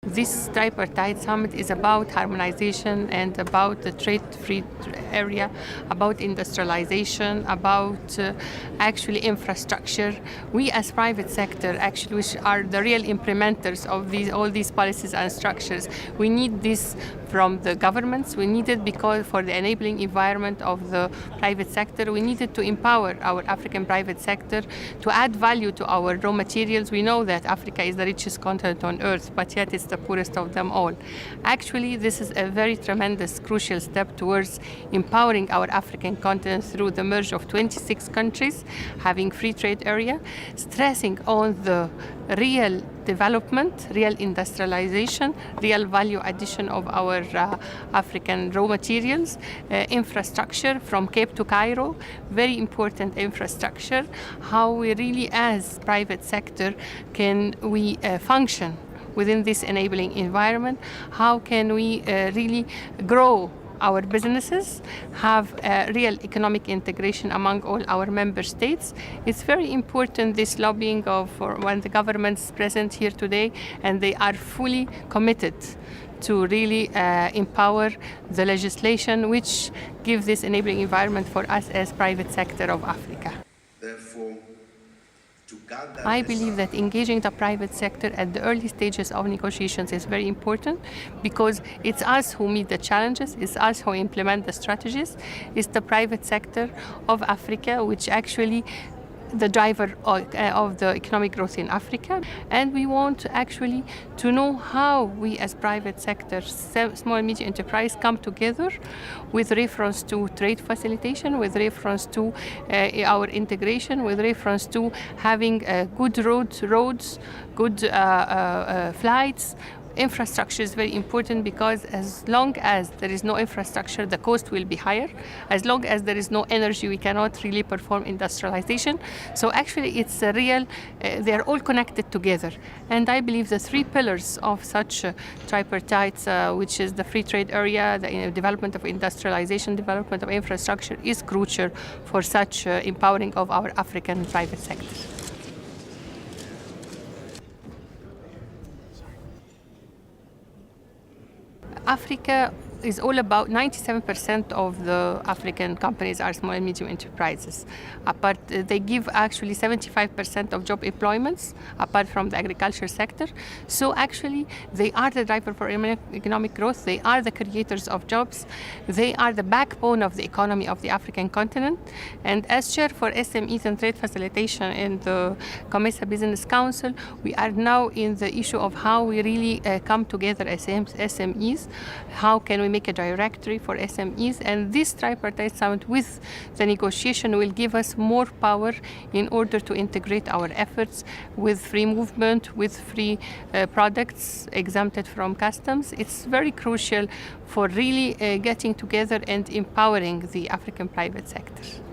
This Tripartite Summit is about harmonization and about the trade-free area, about industrialization, about actually infrastructure. We as private sector, actually, which are the real implementers of all these policies and structures, we need this from the governments. We need it because for the enabling environment of the private sector. We needed to empower our African private sector to add value to our raw materials. We know that Africa is the richest continent on earth, but yet it's the poorest of them all. Actually, this is a very tremendous, crucial step towards empowering our African continent through the merge of 26 countries, having free trade area, stressing on the real development, real industrialization, real value addition of our African raw materials, infrastructure from Cape to Cairo, very important infrastructure, how we really as private sector can we function within this enabling environment, how can we really grow our businesses, have real economic integration among all our member states. It's very important, this lobbying for when the government's present here today, and they are fully committed to really empower the legislation which gives this enabling environment for us as private sector of Africa. Therefore, I believe that engaging the private sector at the early stages of negotiations is very important because it's us who meet the challenges, it's us who implement the strategies, it's the private sector of Africa which actually the driver of the economic growth in Africa, and we want actually to know how we as private sector, small and medium enterprise come together with reference to trade facilitation, with reference to our integration, with reference to having good roads, good flights. Infrastructure is very important because as long as there is no infrastructure, the cost will be higher. As long as there is no energy, we cannot really perform industrialization. So actually it's a real, they're all connected together. And I believe the three pillars of such tripartite, which is the free trade area, the development of industrialization, development of infrastructure, is crucial for such empowering of our African private sector. Africa is all about 97% of the African companies are small and medium enterprises. They give actually 75% of job employments apart from the agriculture sector. So actually they are the driver for economic growth. They are the creators of jobs. They are the backbone of the economy of the African continent. And as chair for SMEs and trade facilitation in the COMESA Business Council, we are now in the issue of how we really come together as SMEs. How can we make a directory for SMEs, and this tripartite summit with the negotiation will give us more power in order to integrate our efforts with free movement, with free products exempted from customs. It's very crucial for really getting together and empowering the African private sector.